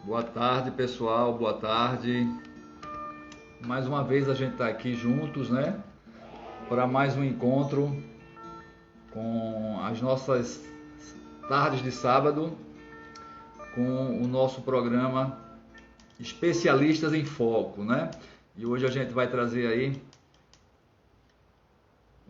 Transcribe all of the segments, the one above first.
Boa tarde, pessoal. Boa tarde. Mais uma vez a gente está aqui juntos, né? Para mais um encontro com as nossas tardes de sábado, com o nosso programa Especialistas em Foco, né? E hoje a gente vai trazer aí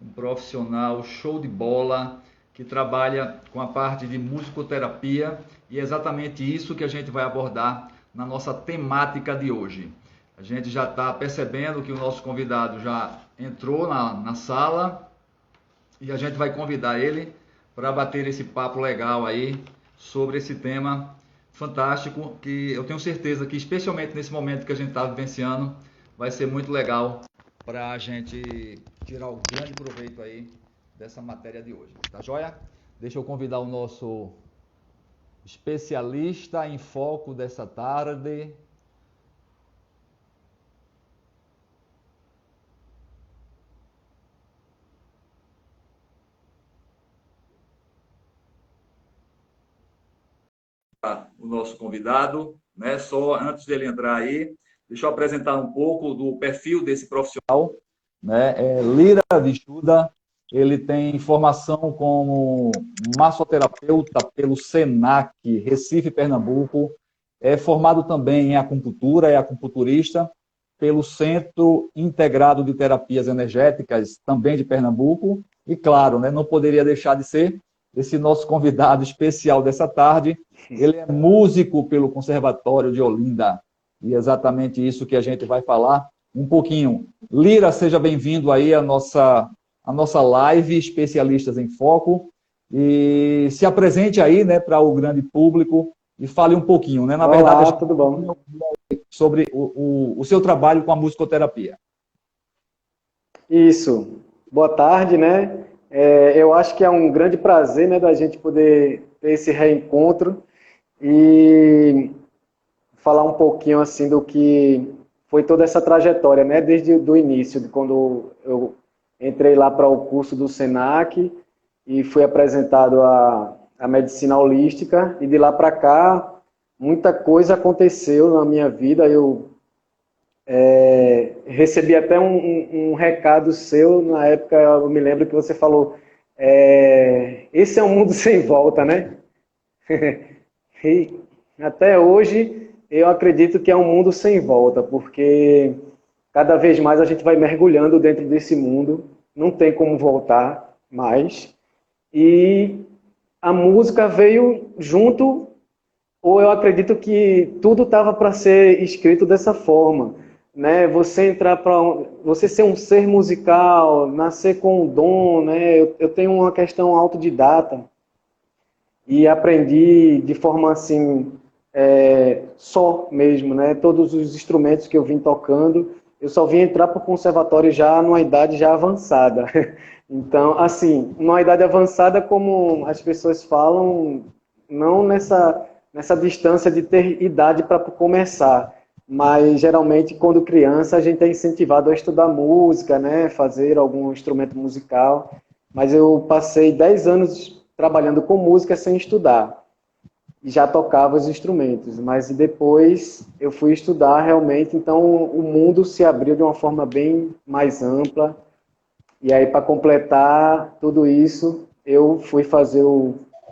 um profissional show de bola que trabalha com a parte de musicoterapia e é exatamente isso que a gente vai abordar na nossa temática de hoje. A gente já está percebendo que o nosso convidado já entrou na sala e a gente vai convidar ele para bater esse papo legal aí sobre esse tema fantástico que eu tenho certeza que, especialmente nesse momento que a gente está vivenciando, vai ser muito legal para a gente tirar o grande proveito aí dessa matéria de hoje. Tá joia? Deixa eu convidar o nosso especialista em foco dessa tarde. O nosso convidado, né? Só antes dele entrar aí, deixa eu apresentar um pouco do perfil desse profissional, né? Lira Vichuda, ele tem formação como massoterapeuta pelo SENAC, Recife, Pernambuco, é formado também em acupuntura, é acupunturista pelo Centro Integrado de Terapias Energéticas, também de Pernambuco, e claro, né, não poderia deixar de ser esse nosso convidado especial dessa tarde. Ele é músico pelo Conservatório de Olinda, e é exatamente isso que a gente vai falar um pouquinho. Lira, seja bem-vindo aí à nossa live Especialistas em Foco, e se apresente aí, né, para o grande público e fale um pouquinho, né? Na verdade, a Olá, gente tudo bom? sobre o seu trabalho com a musicoterapia. Isso. Boa tarde, né? Eu acho que é um grande prazer, né, da gente poder ter esse reencontro e falar um pouquinho assim do que foi toda essa trajetória, né, desde o início, de quando eu entrei lá para o curso do Senac e fui apresentado a medicina holística e de lá para cá muita coisa aconteceu na minha vida. Eu recebi até um recado seu na época, eu me lembro que você falou, esse é um mundo sem volta, né? E até hoje eu acredito que é um mundo sem volta, porque cada vez mais a gente vai mergulhando dentro desse mundo, não tem como voltar mais. E a música veio junto, ou eu acredito que tudo estava para ser escrito dessa forma, né? Você entrar para você ser um ser musical, nascer com um dom, né? Eu tenho uma questão autodidata e aprendi de forma assim só mesmo, né? Todos os instrumentos que eu vim tocando, eu só vim entrar para o conservatório já numa idade já avançada. Então, assim, numa idade avançada, como as pessoas falam, não nessa distância de ter idade para começar, mas geralmente quando criança a gente é incentivado a estudar música, né? Fazer algum instrumento musical. Mas eu passei 10 anos trabalhando com música sem estudar e já tocava os instrumentos, mas depois eu fui estudar realmente, então o mundo se abriu de uma forma bem mais ampla, e aí para completar tudo isso, eu fui fazer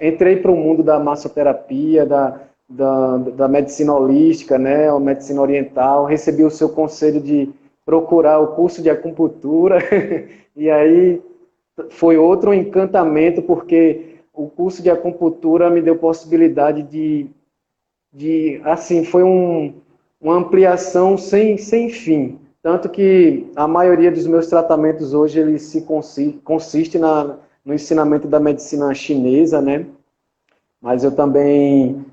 entrei para o mundo da massoterapia, da medicina holística, né, a medicina oriental, recebi o seu conselho de procurar o curso de acupuntura, e aí foi outro encantamento, porque o curso de acupuntura me deu possibilidade assim, foi uma ampliação sem fim. Tanto que a maioria dos meus tratamentos hoje ele consiste no ensinamento da medicina chinesa, né? Mas eu também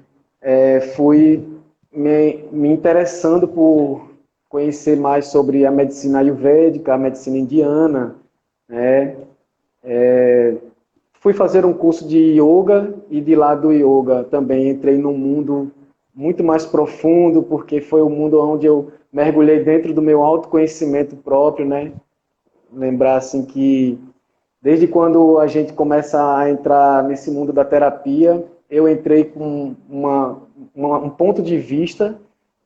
fui me interessando por conhecer mais sobre a medicina ayurvédica, a medicina indiana, né? Fui fazer um curso de yoga e de lá do yoga também entrei num mundo muito mais profundo, porque foi o mundo onde eu mergulhei dentro do meu autoconhecimento próprio, né? Lembrar assim que desde quando a gente começa a entrar nesse mundo da terapia, eu entrei com um ponto de vista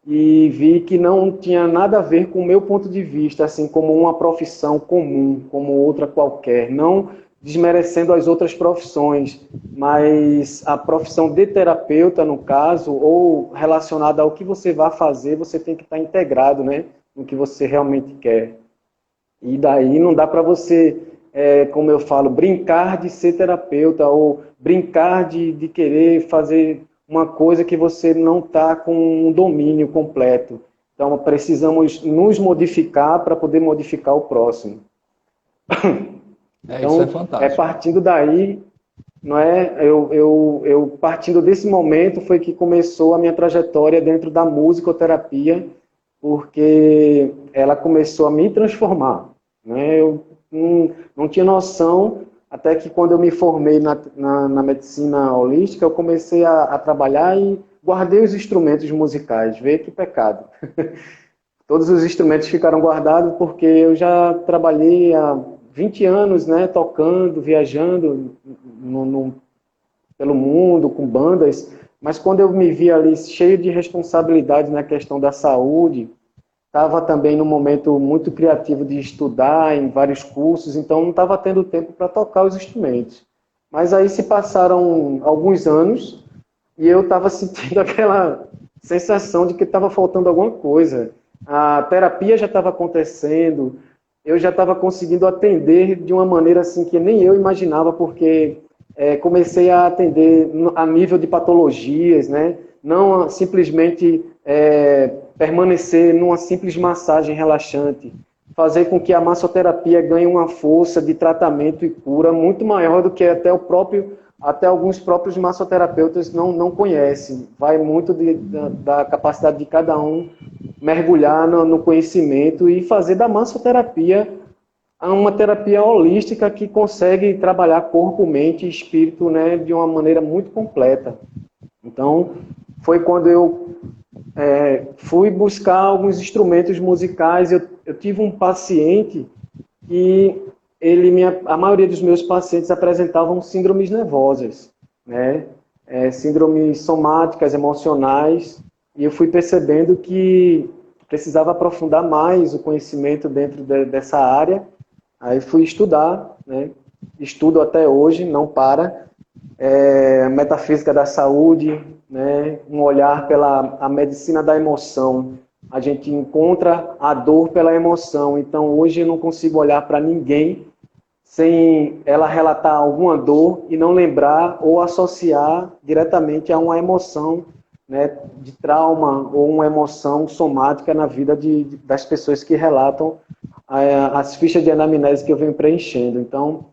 e vi que não tinha nada a ver com o meu ponto de vista, assim, como uma profissão comum, como outra qualquer, não desmerecendo as outras profissões, mas a profissão de terapeuta, no caso, ou relacionada ao que você vai fazer, você tem que estar integrado, né, no que você realmente quer. E daí não dá para você, como eu falo, brincar de ser terapeuta ou brincar de querer fazer uma coisa que você não está com um domínio completo. Então, precisamos nos modificar para poder modificar o próximo. Isso é Então, fantástico. partindo daí, não é? Eu partindo desse momento foi que começou a minha trajetória dentro da musicoterapia, porque ela começou a me transformar, né? Eu não tinha noção, até que quando eu me formei na medicina holística, eu comecei a trabalhar e guardei os instrumentos musicais. Vê que pecado. Todos os instrumentos ficaram guardados porque eu já trabalhei há 20 anos, né, tocando, viajando pelo mundo, com bandas, mas quando eu me vi ali cheio de responsabilidade na questão da saúde, estava também num momento muito criativo de estudar em vários cursos, então não estava tendo tempo para tocar os instrumentos. Mas aí se passaram alguns anos e eu estava sentindo aquela sensação de que estava faltando alguma coisa. A terapia já estava acontecendo, eu já estava conseguindo atender de uma maneira assim que nem eu imaginava, porque comecei a atender a nível de patologias, né? Não simplesmente permanecer numa simples massagem relaxante, fazer com que a massoterapia ganhe uma força de tratamento e cura muito maior do que até alguns próprios massoterapeutas não conhecem. Vai muito da capacidade de cada um mergulhar no conhecimento e fazer da massoterapia uma terapia holística que consegue trabalhar corpo, mente e espírito, né, de uma maneira muito completa. Então, foi quando eu fui buscar alguns instrumentos musicais. Eu tive um paciente que a maioria dos meus pacientes apresentavam síndromes nervosas, né? Síndromes somáticas, emocionais, e eu fui percebendo que precisava aprofundar mais o conhecimento dentro dessa área. Aí fui estudar, né? Estudo até hoje, não para, metafísica da saúde, né? Um olhar pela a medicina da emoção. A gente encontra a dor pela emoção. Então, hoje eu não consigo olhar para ninguém sem ela relatar alguma dor e não lembrar ou associar diretamente a uma emoção, né, de trauma ou uma emoção somática na vida das pessoas que relatam as fichas de anamnese que eu venho preenchendo. Então,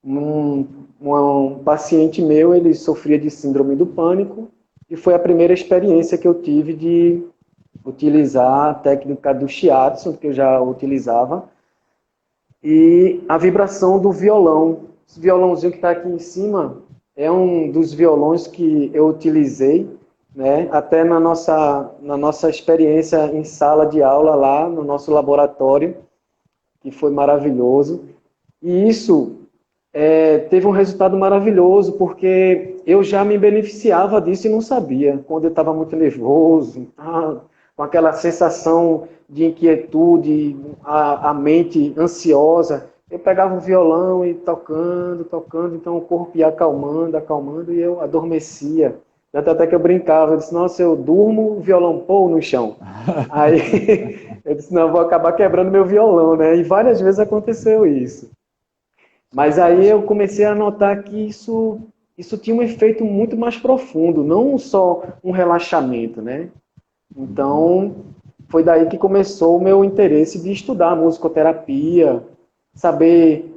um paciente meu, ele sofria de síndrome do pânico e foi a primeira experiência que eu tive de utilizar a técnica do shiatsu, que eu já utilizava, e a vibração do violão. Esse violãozinho que está aqui em cima é um dos violões que eu utilizei, né, até na nossa experiência em sala de aula lá, no nosso laboratório, que foi maravilhoso. E isso teve um resultado maravilhoso, porque eu já me beneficiava disso e não sabia. Quando eu estava muito nervoso, com aquela sensação de inquietude, a mente ansiosa, eu pegava o violão e tocando, então o corpo ia acalmando, e eu adormecia. Até que eu brincava, eu disse, nossa, eu durmo, o violão pô no chão. Aí eu disse, não, eu vou acabar quebrando meu violão, né? E várias vezes aconteceu isso. Mas aí eu comecei a notar que isso tinha um efeito muito mais profundo, não só um relaxamento, né? Então, foi daí que começou o meu interesse de estudar musicoterapia, saber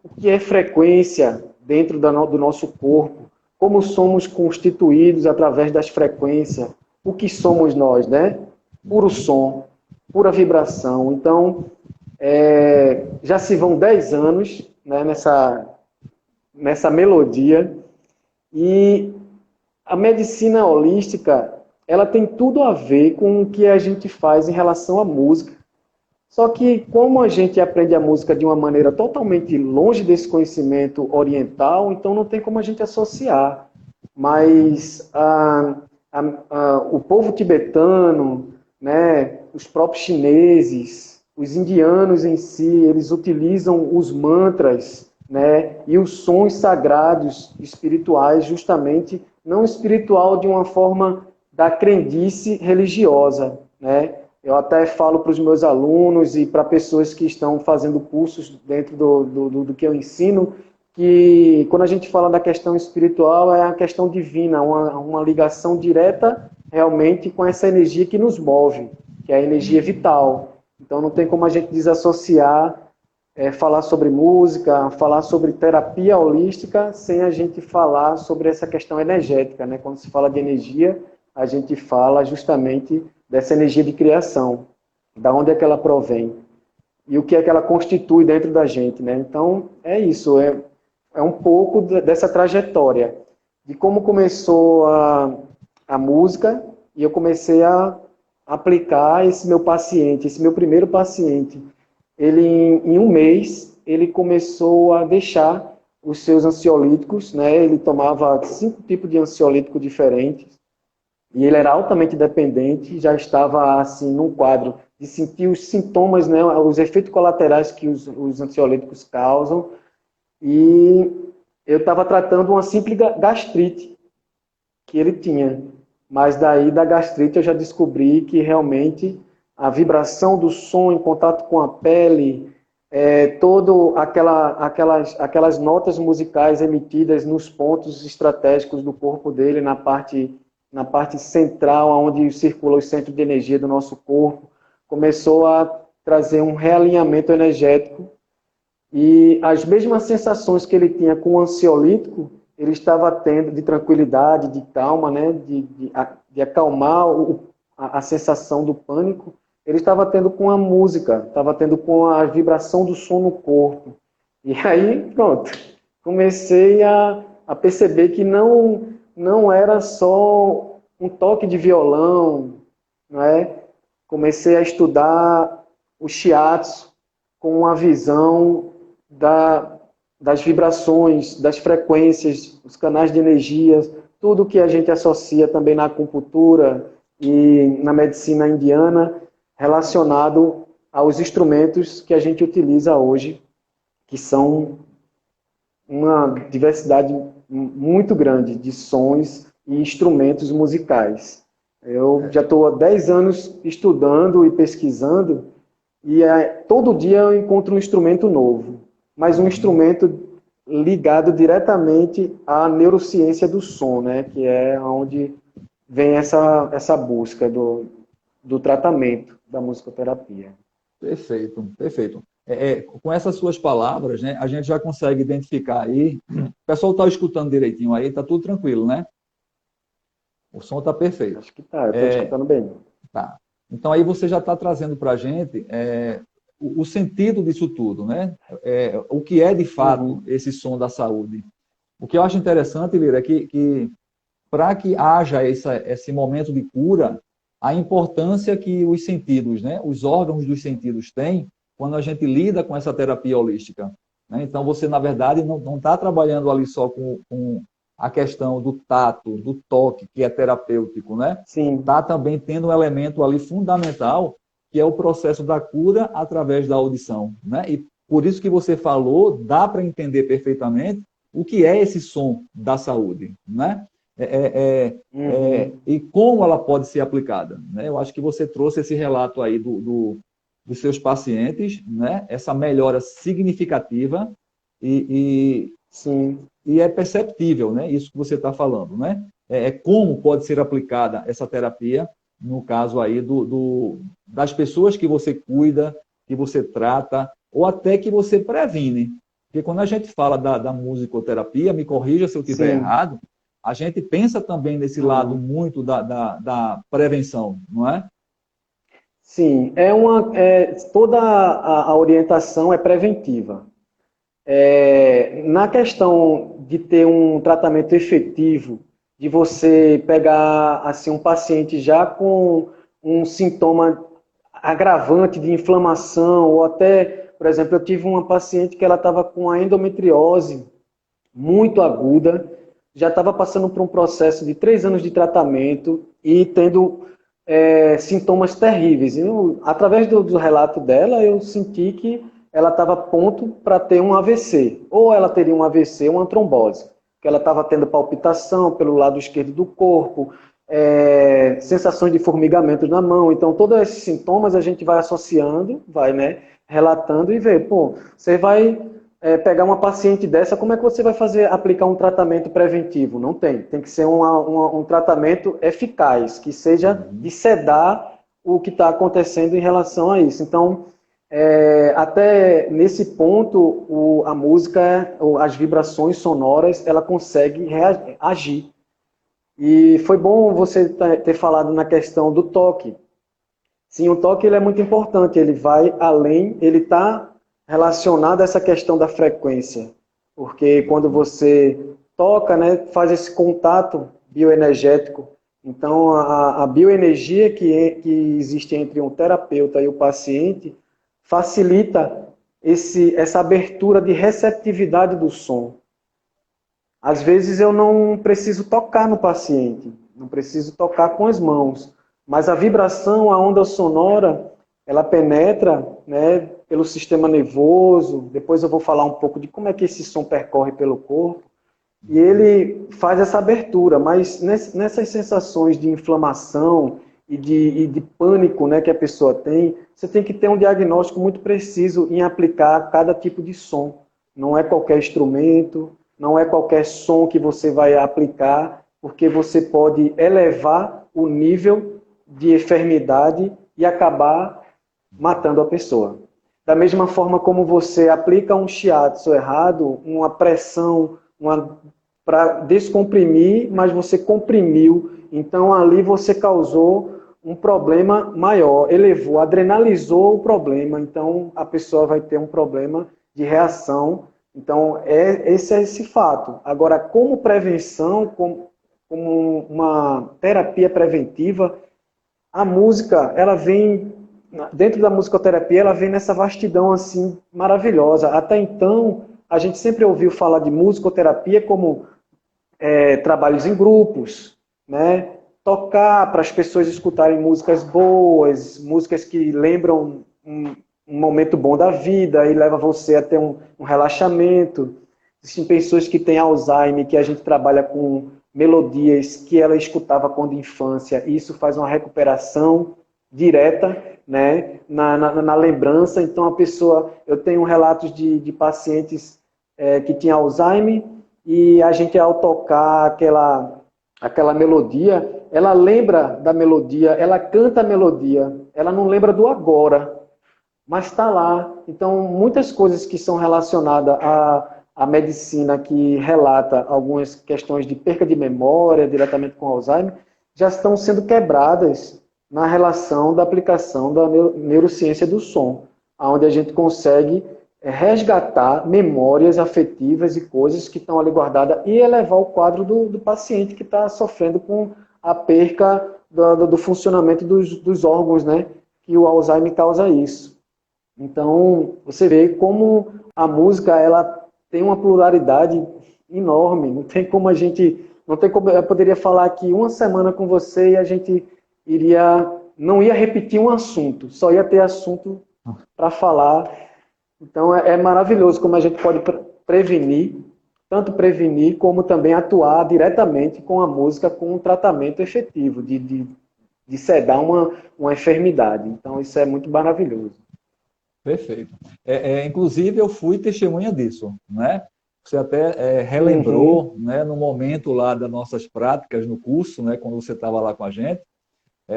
o que é frequência dentro do nosso corpo, como somos constituídos através das frequências, o que somos nós, né? Puro som, pura vibração. Então, já se vão 10 anos, né, nessa melodia, e a medicina holística, ela tem tudo a ver com o que a gente faz em relação à música. Só que, como a gente aprende a música de uma maneira totalmente longe desse conhecimento oriental, então não tem como a gente associar. Mas o povo tibetano, né, os próprios chineses, os indianos em si, eles utilizam os mantras, né, e os sons sagrados espirituais, justamente, não espiritual de uma forma da crendice religiosa, né? Eu até falo para os meus alunos e para pessoas que estão fazendo cursos dentro do que eu ensino, que quando a gente fala da questão espiritual, é a questão divina, uma ligação direta realmente com essa energia que nos move, que é a energia vital. Então não tem como a gente desassociar, falar sobre música, falar sobre terapia holística, sem a gente falar sobre essa questão energética, né? Quando se fala de energia, a gente fala justamente dessa energia de criação, da onde é que ela provém e o que é que ela constitui dentro da gente, né? Então, é isso, é um pouco dessa trajetória, de como começou a música, e eu comecei a aplicar esse meu paciente, esse meu primeiro paciente. Ele, em um mês, ele começou a deixar os seus ansiolíticos, né? Ele tomava 5 tipos de ansiolítico diferentes, e ele era altamente dependente, já estava assim num quadro de sentir os sintomas, né, os efeitos colaterais que os ansiolíticos causam, e eu estava tratando uma simples gastrite que ele tinha. Mas daí da gastrite eu já descobri que realmente a vibração do som em contato com a pele, todo aquelas notas musicais emitidas nos pontos estratégicos do corpo dele, na parte central, onde circula o centro de energia do nosso corpo, começou a trazer um realinhamento energético, e as mesmas sensações que ele tinha com o ansiolítico, ele estava tendo de tranquilidade, de calma, né, de acalmar a sensação do pânico, ele estava tendo com a música, estava tendo com a vibração do som no corpo. E aí, pronto, comecei a perceber que não era só um toque de violão, não é? Comecei a estudar o shiatsu com uma visão das vibrações, das frequências, os canais de energias, tudo que a gente associa também na acupuntura e na medicina indiana, relacionado aos instrumentos que a gente utiliza hoje, que são uma diversidade muito grande de sons e instrumentos musicais. Eu já estou há 10 anos estudando e pesquisando, e todo dia eu encontro um instrumento novo, mas um instrumento ligado diretamente à neurociência do som, né? Que é onde vem essa busca do tratamento da musicoterapia. Perfeito, perfeito. Com essas suas palavras, né, a gente já consegue identificar aí. O pessoal está escutando direitinho aí, está tudo tranquilo, né? O som está perfeito. Acho que está, eu estou escutando bem. Tá. Então aí você já está trazendo para a gente o sentido disso tudo, né? O que é de fato esse som da saúde. O que eu acho interessante, Lira, é que para que haja esse momento de cura, a importância que os sentidos, né, os órgãos dos sentidos têm quando a gente lida com essa terapia holística. Né? Então, você, na verdade, não está trabalhando ali só com a questão do tato, do toque, que é terapêutico, né? Sim. Está também tendo um elemento ali fundamental, que é o processo da cura através da audição. Né? E por isso que você falou, dá para entender perfeitamente o que é esse som da saúde, né? E como ela pode ser aplicada. Né? Eu acho que você trouxe esse relato aí dos seus pacientes, né? Essa melhora significativa Sim. E é perceptível, né? Isso que você está falando. Né? Como pode ser aplicada essa terapia, no caso aí das pessoas que você cuida, que você trata, ou até que você previne. Porque quando a gente fala da musicoterapia, me corrija se eu estiver errado, a gente pensa também nesse lado muito da prevenção, não é? Sim, toda a orientação é preventiva. Na questão de ter um tratamento efetivo, de você pegar assim, um paciente já com um sintoma agravante de inflamação, ou até, por exemplo, eu tive uma paciente que ela estava com a endometriose muito aguda, já estava passando por um processo de 3 anos de tratamento e tendo sintomas terríveis. Através do relato dela, eu senti que ela estava a ponto para ter um AVC. Ou ela teria um AVC ou uma trombose. Que ela estava tendo palpitação pelo lado esquerdo do corpo, sensações de formigamento na mão. Então, todos esses sintomas a gente vai associando, vai, né, relatando e ver, pô, você vai pegar uma paciente dessa, como é que você vai aplicar um tratamento preventivo? Não tem. Tem que ser um tratamento eficaz, que seja de sedar o que está acontecendo em relação a isso. Então, até nesse ponto, a música, as vibrações sonoras, ela consegue agir. E foi bom você ter falado na questão do toque. Sim, o toque ele é muito importante, ele vai além, ele está relacionado a essa questão da frequência, porque quando você toca, né, faz esse contato bioenergético, então a bioenergia que existe entre um terapeuta e o paciente facilita essa abertura de receptividade do som. Às vezes eu não preciso tocar no paciente, não preciso tocar com as mãos, mas a vibração, a onda sonora, ela penetra, né, pelo sistema nervoso. Depois eu vou falar um pouco de como é que esse som percorre pelo corpo. E ele faz essa abertura, mas nessas sensações de inflamação e de pânico, né, que a pessoa tem, você tem que ter um diagnóstico muito preciso em aplicar cada tipo de som. Não é qualquer instrumento, não é qualquer som que você vai aplicar, porque você pode elevar o nível de enfermidade e acabar matando a pessoa. Da mesma forma como você aplica um shiatsu errado, uma pressão para descomprimir, mas você comprimiu, então ali você causou um problema maior, elevou, adrenalizou o problema, então a pessoa vai ter um problema de reação. Então, esse é esse fato. Agora, como prevenção, como uma terapia preventiva, a música, ela vem, dentro da musicoterapia, ela vem nessa vastidão assim maravilhosa. Até então, a gente sempre ouviu falar de musicoterapia como trabalhos em grupos, né? Tocar para as pessoas escutarem músicas boas, músicas que lembram um momento bom da vida e leva você a ter um relaxamento. Existem pessoas que têm Alzheimer, que a gente trabalha com melodias que ela escutava quando infância, e isso faz uma recuperação direta, né, na lembrança. Então a pessoa, eu tenho relatos de pacientes que tinham Alzheimer, e a gente ao tocar aquela melodia, ela lembra da melodia, ela canta a melodia, ela não lembra do agora, mas está lá. Então, muitas coisas que são relacionadas à medicina, que relata algumas questões de perca de memória diretamente com Alzheimer, já estão sendo quebradas na relação da aplicação da neurociência do som, onde a gente consegue resgatar memórias afetivas e coisas que estão ali guardadas e elevar o quadro do paciente que está sofrendo com a perca do funcionamento dos órgãos, né? Que o Alzheimer causa isso. Então, você vê como a música ela tem uma pluralidade enorme. Não tem como eu poderia falar aqui uma semana com você e a gente não ia repetir um assunto, só ia ter assunto para falar. Então, é maravilhoso como a gente pode prevenir, tanto prevenir como também atuar diretamente com a música, com um tratamento efetivo, de sedar uma enfermidade. Então, isso é muito maravilhoso. Perfeito. Inclusive, eu fui testemunha disso, né? Você até relembrou, né, no momento lá das nossas práticas no curso, né, quando você estava lá com a gente,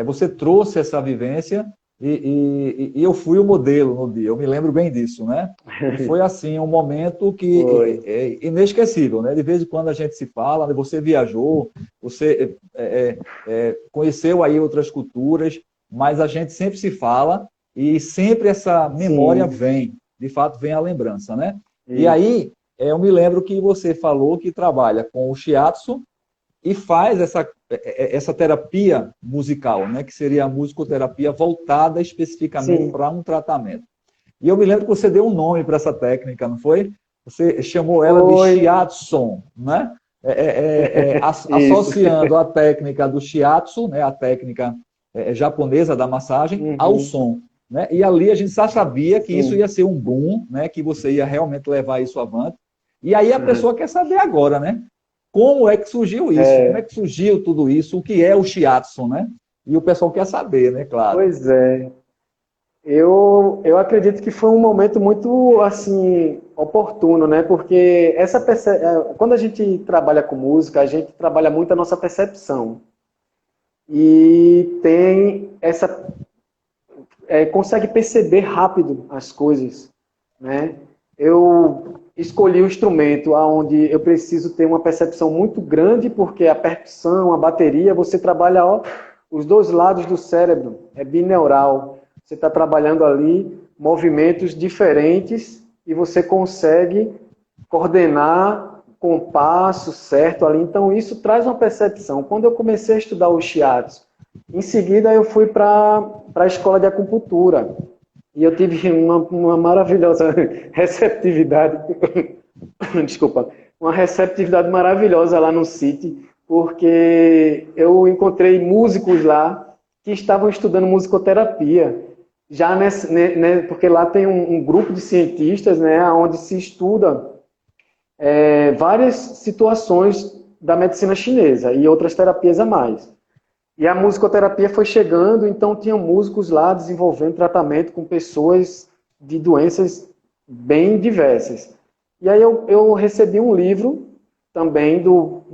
você trouxe essa vivência e eu fui o modelo no dia. Eu me lembro bem disso, né? E foi assim um momento que é inesquecível, né? De vez em quando a gente se fala, né? Você viajou, você conheceu aí outras culturas, mas a gente sempre se fala. E sempre essa memória vem, de fato vem a lembrança, né? E aí, eu me lembro que você falou que trabalha com o shiatsu e faz essa terapia musical, né? Que seria a musicoterapia voltada especificamente para um tratamento. E eu me lembro que você deu um nome para essa técnica, não foi? Você chamou ela de shiatsu, né? associando a técnica do shiatsu, né, a técnica japonesa da massagem, ao som. Né? E ali a gente já sabia que isso ia ser um boom, né, que você ia realmente levar isso avante. E aí a pessoa quer saber agora, né? Como é que surgiu isso? Como é que surgiu tudo isso? O que é o shiatsu, né? E o pessoal quer saber, né? Claro. Pois é. Eu acredito que foi um momento muito, assim, oportuno, né? Porque quando a gente trabalha com música, a gente trabalha muito a nossa percepção. E tem essa... consegue perceber rápido as coisas, né? Eu escolhi um instrumento onde eu preciso ter uma percepção muito grande, porque a percussão, a bateria, você trabalha os dois lados do cérebro, é bineural. Você está trabalhando ali movimentos diferentes e você consegue coordenar com o passo certo ali. Então, isso traz uma percepção. Quando eu comecei a estudar o shiatsu, em seguida eu fui para a escola de acupuntura. E eu tive uma maravilhosa receptividade. Desculpa. Uma receptividade maravilhosa lá no City, porque eu encontrei músicos lá que estavam estudando musicoterapia. Já porque lá tem um grupo de cientistas, né, onde se estuda várias situações da medicina chinesa e outras terapias a mais. E a musicoterapia foi chegando, então tinham músicos lá desenvolvendo tratamento com pessoas de doenças bem diversas. E aí eu recebi um livro também do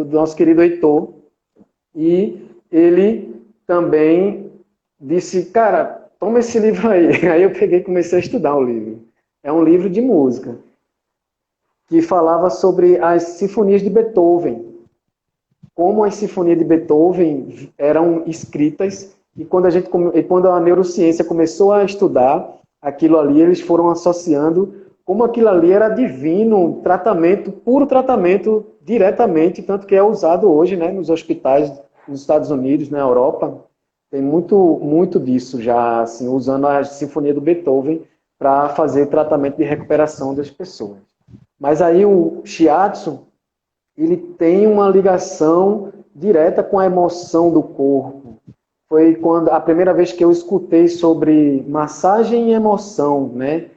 nosso querido Heitor, e ele também disse, cara, toma esse livro aí. Aí eu peguei e comecei a estudar o livro. É um livro de música, que falava sobre as sinfonias de Beethoven. Como as sinfonias de Beethoven eram escritas, e quando a neurociência começou a estudar aquilo ali, eles foram associando como aquilo ali era divino, tratamento, puro tratamento, diretamente, tanto que é usado hoje, né, nos hospitais nos Estados Unidos, na Europa. Tem muito disso já, assim, usando a sinfonia do Beethoven para fazer tratamento de recuperação das pessoas. Mas aí o shiatsu, ele tem uma ligação direta com a emoção do corpo. Foi quando a primeira vez que eu escutei sobre massagem e emoção, né?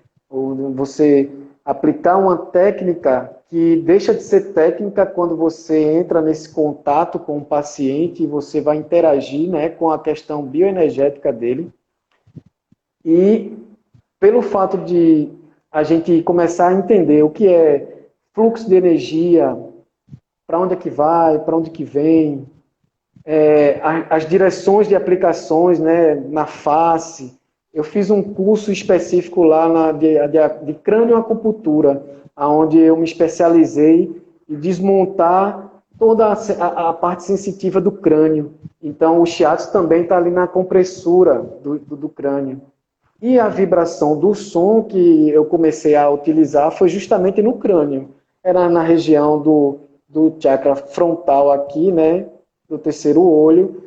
Você aplicar uma técnica que deixa de ser técnica quando você entra nesse contato com o paciente e você vai interagir, né, com a questão bioenergética dele. E pelo fato de a gente começar a entender o que é fluxo de energia, para onde é que vai, para onde que vem, as direções de aplicações, né, na face. Eu fiz um curso específico lá de crânioacupuntura, onde eu me especializei em desmontar toda a parte sensitiva do crânio. Então, o shiatsu também está ali na compressura do crânio. E a vibração do som que eu comecei a utilizar foi justamente no crânio. Era na região do chakra frontal aqui, né, do terceiro olho,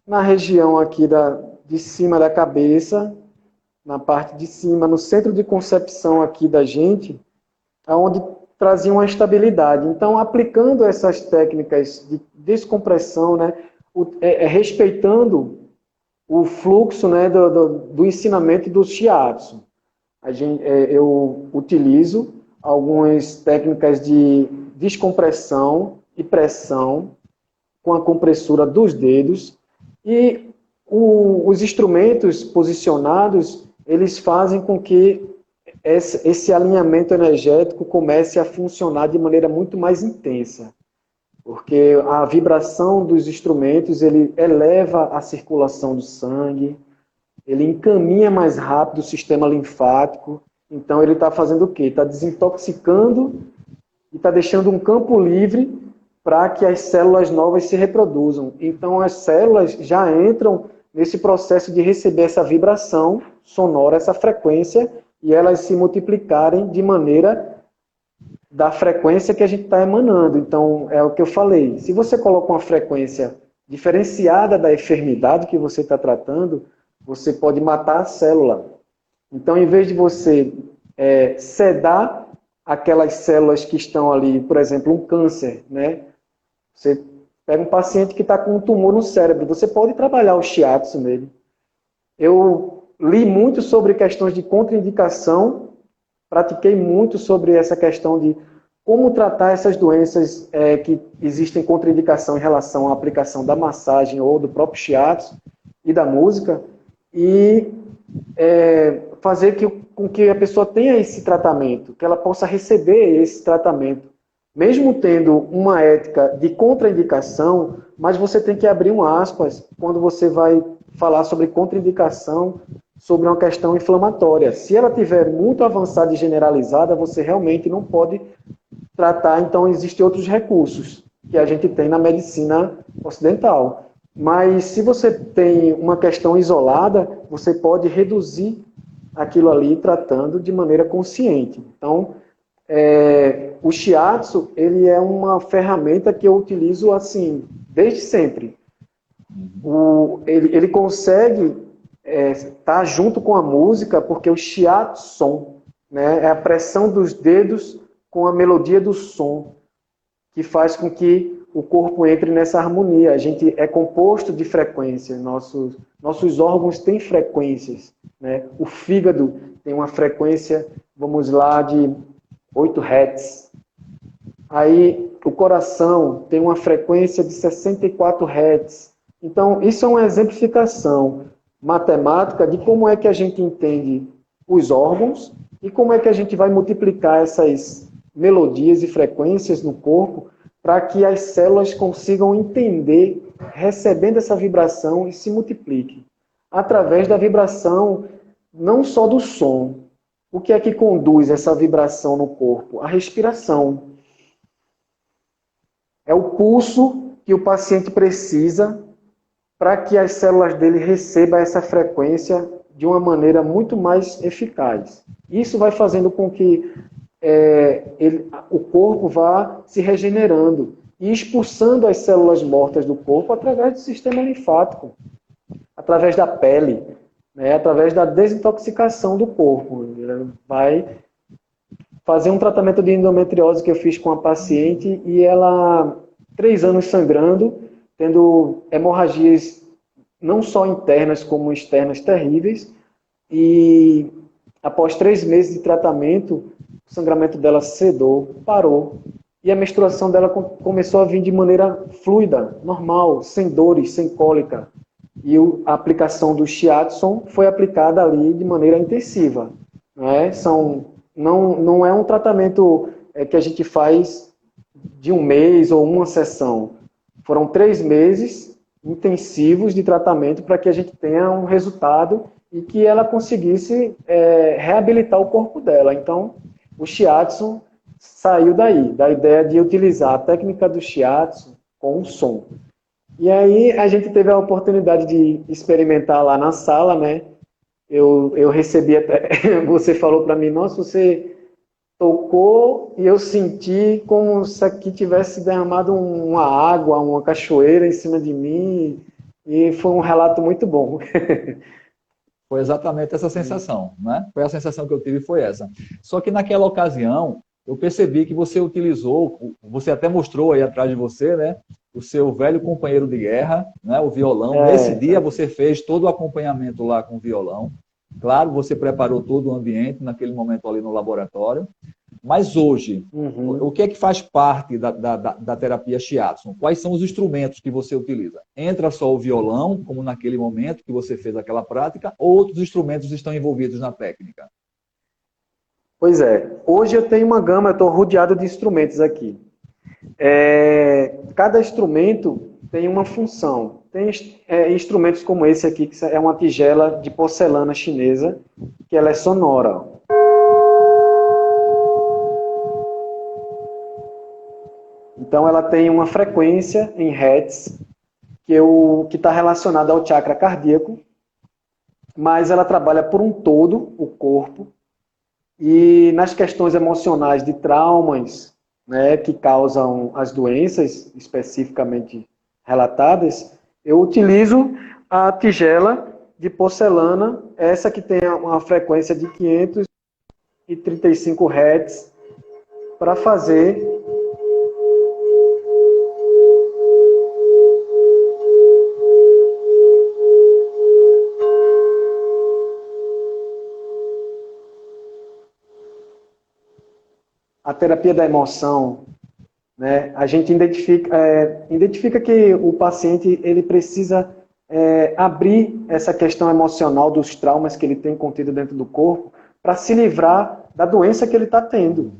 na região aqui de cima da cabeça, na parte de cima, no centro de concepção aqui da gente, onde trazia uma estabilidade. Então, aplicando essas técnicas de descompressão, né, respeitando o fluxo, né, do ensinamento do shiatsu. Eu utilizo algumas técnicas de descompressão e pressão com a compressura dos dedos, e os instrumentos posicionados, eles fazem com que esse alinhamento energético comece a funcionar de maneira muito mais intensa, porque a vibração dos instrumentos, ele eleva a circulação do sangue, ele encaminha mais rápido o sistema linfático. Então ele está fazendo o quê? Está desintoxicando e está deixando um campo livre para que as células novas se reproduzam. Então as células já entram nesse processo de receber essa vibração sonora, essa frequência, e elas se multiplicarem de maneira da frequência que a gente está emanando. Então, é o que eu falei. Se você coloca uma frequência diferenciada da enfermidade que você está tratando, você pode matar a célula. Então, em vez de você sedar aquelas células que estão ali, por exemplo, um câncer, né? Você pega um paciente que está com um tumor no cérebro, você pode trabalhar o shiatsu nele. Eu li muito sobre questões de contraindicação, pratiquei muito sobre essa questão de como tratar essas doenças que existem contraindicação em relação à aplicação da massagem ou do próprio shiatsu e da música, e fazer com que a pessoa tenha esse tratamento, que ela possa receber esse tratamento, mesmo tendo uma ética de contraindicação, mas você tem que abrir um aspas quando você vai falar sobre contraindicação, sobre uma questão inflamatória. Se ela tiver muito avançada e generalizada, você realmente não pode tratar, então existem outros recursos que a gente tem na medicina ocidental. Mas se você tem uma questão isolada, você pode reduzir aquilo ali tratando de maneira consciente. Então, o shiatsu, ele é uma ferramenta que eu utilizo assim, desde sempre. Ele consegue estar junto com a música, porque o shiatsu, né, é a pressão dos dedos com a melodia do som, que faz com que o corpo entre nessa harmonia. A gente é composto de frequências, nossos órgãos têm frequências, né? O fígado tem uma frequência, vamos lá, de 8 Hz. Aí o coração tem uma frequência de 64 Hz. Então, isso é uma exemplificação matemática de como é que a gente entende os órgãos e como é que a gente vai multiplicar essas melodias e frequências no corpo para que as células consigam entender, recebendo essa vibração e se multipliquem. Através da vibração, não só do som. O que é que conduz essa vibração no corpo? A respiração. É o pulso que o paciente precisa para que as células dele recebam essa frequência de uma maneira muito mais eficaz. Isso vai fazendo com que o corpo vá se regenerando e expulsando as células mortas do corpo através do sistema linfático, através da pele, né, através da desintoxicação do corpo. Ele vai fazer um tratamento de endometriose que eu fiz com a paciente e ela, 3 anos sangrando, tendo hemorragias não só internas como externas terríveis, e após 3 meses de tratamento, o sangramento dela cedou, parou, e a menstruação dela começou a vir de maneira fluida, normal, sem dores, sem cólica. E a aplicação do shiatsu foi aplicada ali de maneira intensiva. Né? Não é um tratamento que a gente faz de 1 mês ou uma sessão. Foram 3 meses intensivos de tratamento para que a gente tenha um resultado e que ela conseguisse reabilitar o corpo dela. Então, o shiatsu saiu daí, da ideia de utilizar a técnica do shiatsu com o som. E aí a gente teve a oportunidade de experimentar lá na sala, né? Eu recebi até, você falou para mim, nossa, você tocou e eu senti como se aqui tivesse derramado uma água, uma cachoeira em cima de mim, e foi um relato muito bom. Foi exatamente essa sensação, né? Foi a sensação que eu tive, foi essa. Só que naquela ocasião, eu percebi que você utilizou, você até mostrou aí atrás de você, né? O seu velho companheiro de guerra, né? O violão. Nesse dia você fez todo o acompanhamento lá com o violão. Claro, você preparou todo o ambiente naquele momento ali no laboratório. Mas hoje, o que é que faz parte da terapia shiatsu? Quais são os instrumentos que você utiliza? Entra só o violão, como naquele momento que você fez aquela prática, ou outros instrumentos estão envolvidos na técnica? Pois é. Hoje eu tenho uma gama, eu estou rodeado de instrumentos aqui. Cada instrumento tem uma função. Tem instrumentos como esse aqui, que é uma tigela de porcelana chinesa, que ela é sonora. Então, ela tem uma frequência em Hertz, que está relacionada ao chakra cardíaco, mas ela trabalha por um todo, o corpo, e nas questões emocionais de traumas, né, que causam as doenças especificamente relatadas, eu utilizo a tigela de porcelana, essa que tem uma frequência de 535 Hz, para fazer a terapia da emoção, né? A gente identifica que o paciente ele precisa abrir essa questão emocional dos traumas que ele tem contido dentro do corpo para se livrar da doença que ele está tendo.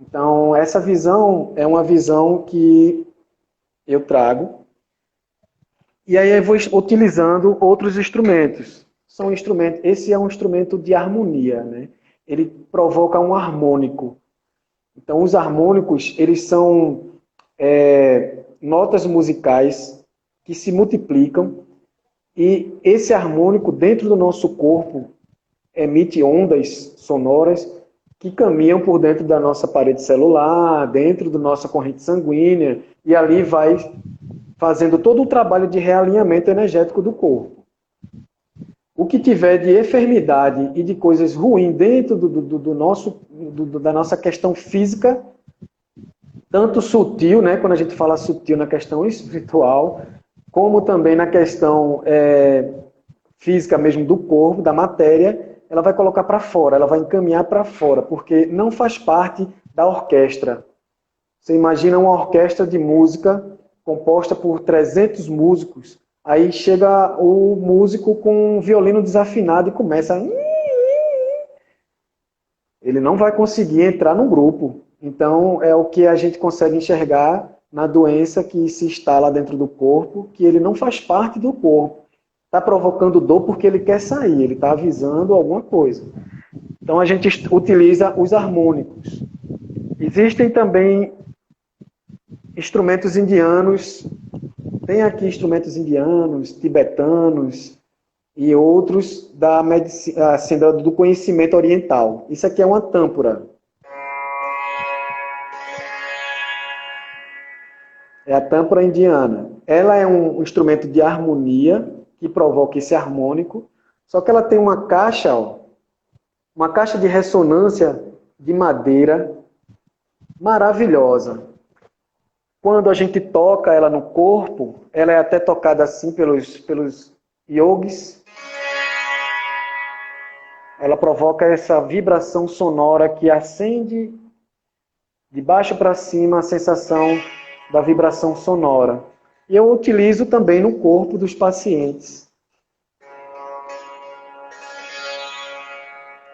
Então, essa visão é uma visão que eu trago. E aí eu vou utilizando outros instrumentos. Esse é um instrumento de harmonia, né? Ele provoca um harmônico. Então, os harmônicos, eles são notas musicais que se multiplicam e esse harmônico dentro do nosso corpo emite ondas sonoras que caminham por dentro da nossa parede celular, dentro da nossa corrente sanguínea, e ali vai fazendo todo o trabalho de realinhamento energético do corpo. O que tiver de enfermidade e de coisas ruins dentro da nossa questão física, tanto sutil, né, quando a gente fala sutil na questão espiritual, como também na questão física mesmo do corpo, da matéria, ela vai colocar para fora, ela vai encaminhar para fora, porque não faz parte da orquestra. Você imagina uma orquestra de música composta por 300 músicos, aí chega o músico com um violino desafinado e começa a... Ele não vai conseguir entrar no grupo. Então, é o que a gente consegue enxergar na doença que se instala dentro do corpo, que ele não faz parte do corpo. Está provocando dor porque ele quer sair, ele está avisando alguma coisa. Então, a gente utiliza os harmônicos. Existem também instrumentos indianos. Tem aqui instrumentos indianos, tibetanos e outros da medicina, assim, do conhecimento oriental. Isso aqui é uma tâmpora. É a tâmpora indiana. Ela é um instrumento de harmonia que provoca esse harmônico, só que ela tem uma caixa, uma caixa de ressonância de madeira maravilhosa. Quando a gente toca ela no corpo, ela é até tocada assim pelos yogis. Ela provoca essa vibração sonora que acende de baixo para cima a sensação da vibração sonora. E eu utilizo também no corpo dos pacientes.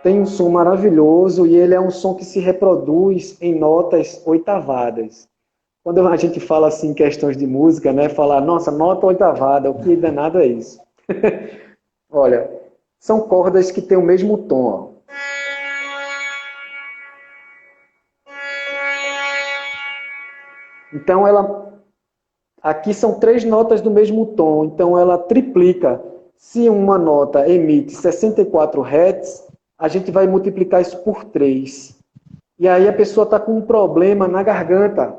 Tem um som maravilhoso e ele é um som que se reproduz em notas oitavadas. Quando a gente fala assim questões de música, né, falar, nossa, nota oitavada, o que danado é isso? Olha, são cordas que têm o mesmo tom, ó. Então, aqui são 3 notas do mesmo tom, então ela triplica. Se uma nota emite 64 Hz, a gente vai multiplicar isso por 3. E aí a pessoa está com um problema na garganta,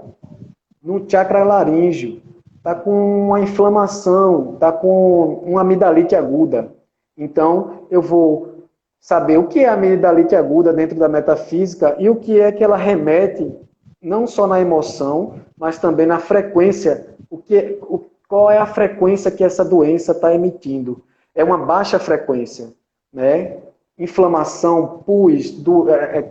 no chakra laríngeo, está com uma inflamação, está com uma amidalite aguda. Então, eu vou saber o que é a amidalite aguda dentro da metafísica e o que é que ela remete, não só na emoção, mas também na frequência. Qual é a frequência que essa doença está emitindo? É uma baixa frequência, né? Inflamação, pus,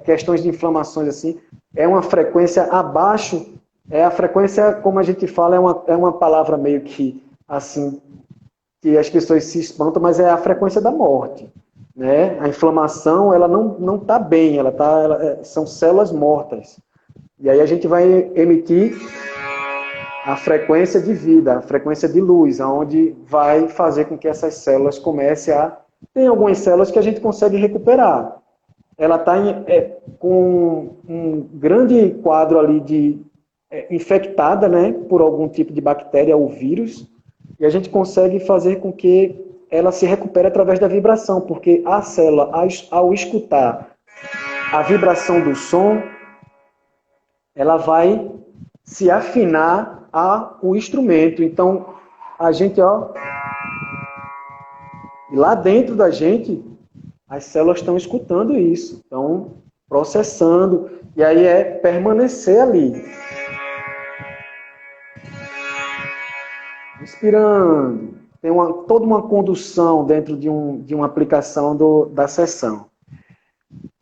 questões de inflamações assim, é uma frequência abaixo. É a frequência, como a gente fala, é uma palavra meio que assim, que as pessoas se espantam, mas é a frequência da morte, né? A inflamação, ela não está bem, são células mortas. E aí a gente vai emitir a frequência de vida, a frequência de luz, aonde vai fazer com que essas células comecem a... Tem algumas células que a gente consegue recuperar. Ela está com um grande quadro ali de infectada, né, por algum tipo de bactéria ou vírus, e a gente consegue fazer com que ela se recupere através da vibração, porque a célula, ao escutar a vibração do som, ela vai se afinar ao instrumento. Então, a gente, ó, lá dentro da gente, as células estão escutando isso. Então, processando, e aí é permanecer ali. Inspirando. Tem toda uma condução dentro de uma aplicação da sessão.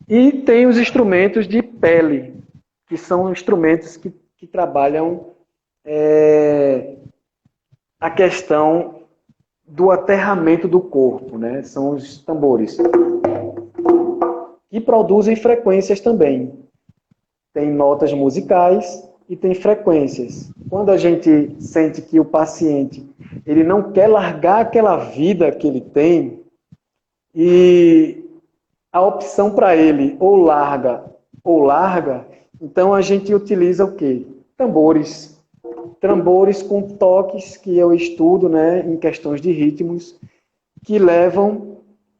E tem os instrumentos de pele, que são instrumentos que trabalham a questão do aterramento do corpo, né? São os tambores. Que produzem frequências também. Tem notas musicais e tem frequências. Quando a gente sente que o paciente ele não quer largar aquela vida que ele tem, e a opção para ele ou larga, então a gente utiliza o quê? Tambores. Tambores com toques que eu estudo, né, em questões de ritmos, que levam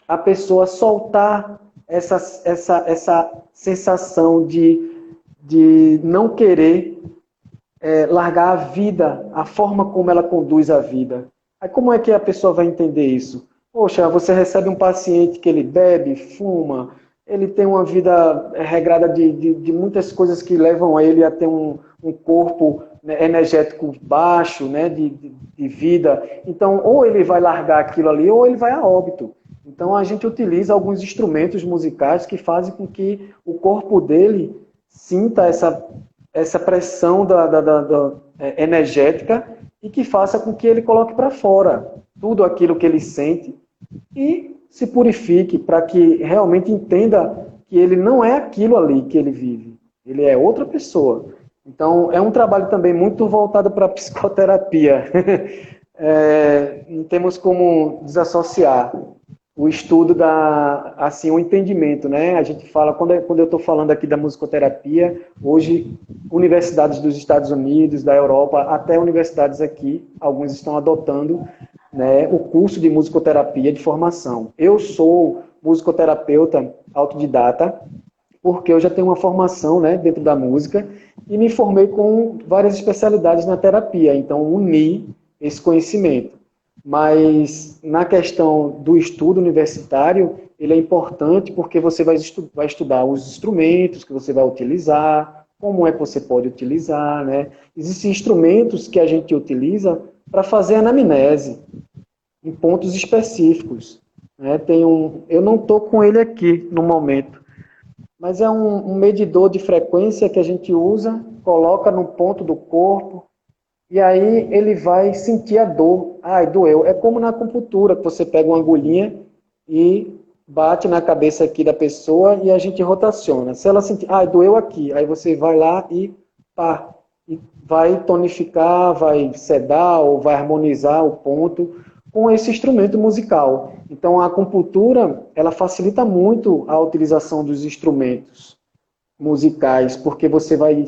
a pessoa a soltar essa sensação de não querer largar a vida, a forma como ela conduz a vida. Aí como é que a pessoa vai entender isso? Poxa, você recebe um paciente que ele bebe, fuma, ele tem uma vida regrada de muitas coisas que levam a ele a ter um corpo, né, energético baixo, né, de vida. Então, ou ele vai largar aquilo ali, ou ele vai a óbito. Então, a gente utiliza alguns instrumentos musicais que fazem com que o corpo dele sinta essa pressão energética e que faça com que ele coloque para fora tudo aquilo que ele sente e se purifique para que realmente entenda que ele não é aquilo ali que ele vive, ele é outra pessoa. Então, é um trabalho também muito voltado para a psicoterapia. Não temos como desassociar o estudo assim, o entendimento, né? A gente fala, quando eu estou falando aqui da musicoterapia, hoje, universidades dos Estados Unidos, da Europa, até universidades aqui, alguns estão adotando, né, o curso de musicoterapia de formação. Eu sou musicoterapeuta autodidata, porque eu já tenho uma formação, né, dentro da música e me formei com várias especialidades na terapia, então uni esse conhecimento. Mas na questão do estudo universitário, ele é importante porque você vai estudar os instrumentos que você vai utilizar, como é que você pode utilizar, né? Existem instrumentos que a gente utiliza para fazer anamnese, em pontos específicos, né? Eu não estou com ele aqui no momento, mas é um medidor de frequência que a gente usa, coloca no ponto do corpo, e aí ele vai sentir a dor. Ai, doeu. É como na acupuntura, que você pega uma agulhinha e bate na cabeça aqui da pessoa e a gente rotaciona. Se ela sentir, ai, doeu aqui, aí você vai lá e pá, e vai tonificar, vai sedar ou vai harmonizar o ponto com esse instrumento musical. Então a acupuntura, ela facilita muito a utilização dos instrumentos musicais, porque você vai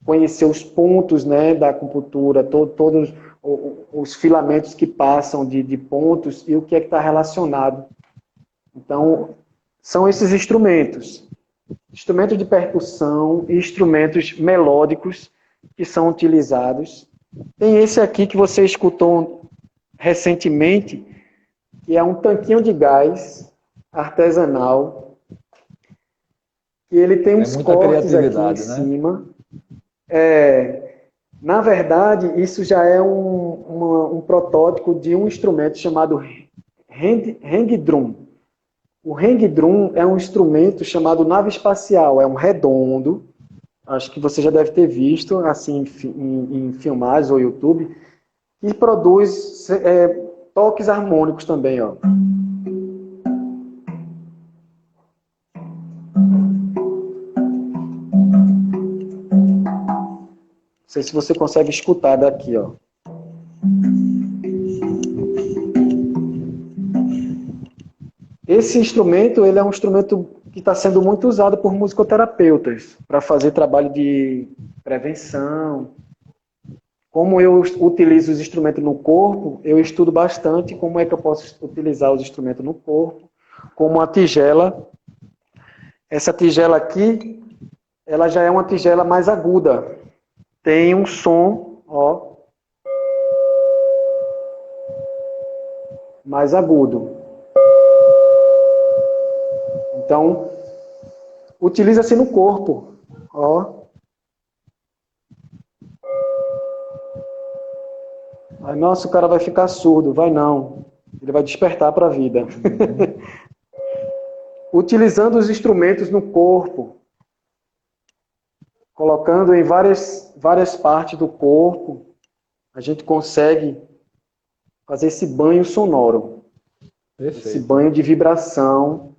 conhecer os pontos, né, da acupuntura, todos os filamentos que passam de pontos e o que é que está relacionado. Então, são esses instrumentos. Instrumentos de percussão e instrumentos melódicos que são utilizados. Tem esse aqui que você escutou recentemente, que é um tanquinho de gás artesanal, que ele tem uns cortes aqui em cima. Na verdade, isso já é um protótipo de um instrumento chamado hang drum. O hang drum é um instrumento chamado nave espacial, é um redondo, acho que você já deve ter visto assim em filmagens ou YouTube, que produz toques harmônicos também, ó. Não sei se você consegue escutar daqui, ó. Esse instrumento, ele é um instrumento que está sendo muito usado por musicoterapeutas para fazer trabalho de prevenção. Como eu utilizo os instrumentos no corpo, eu estudo bastante como é que eu posso utilizar os instrumentos no corpo, como a tigela. Essa tigela aqui, ela já é uma tigela mais aguda. Tem um som, ó, mais agudo. Então, utiliza-se no corpo. Ó. Aí, nossa, o cara vai ficar surdo. Vai não. Ele vai despertar para a vida. Utilizando os instrumentos no corpo. Colocando em várias partes do corpo, a gente consegue fazer esse banho sonoro. Perfeito. Esse banho de vibração.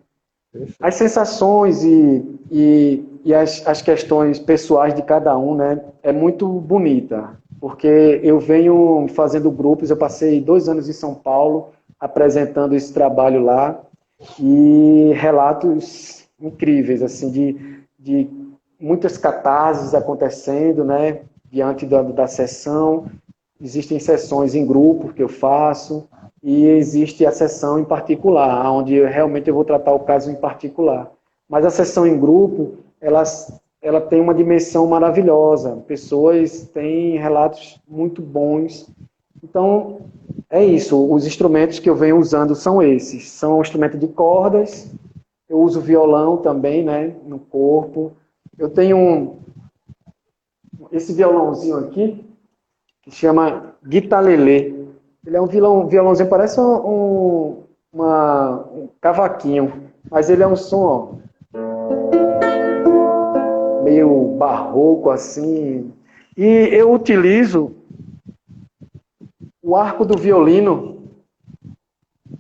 Perfeito. As sensações e as questões pessoais de cada um, né, é muito bonita. Porque eu venho fazendo grupos, eu passei 2 anos em São Paulo, apresentando esse trabalho lá, e relatos incríveis, assim, de muitas catarses acontecendo, né, diante da sessão. Existem sessões em grupo que eu faço, e existe a sessão em particular, onde realmente eu vou tratar o caso em particular. Mas a sessão em grupo, ela tem uma dimensão maravilhosa. Pessoas têm relatos muito bons. Então, é isso. Os instrumentos que eu venho usando são esses. São instrumentos de cordas. Eu uso violão também, né, no corpo. Eu tenho esse violãozinho aqui, que chama guitarlelê. Ele é um violãozinho, parece um cavaquinho, mas ele é um som, ó, meio barroco, assim. E eu utilizo o arco do violino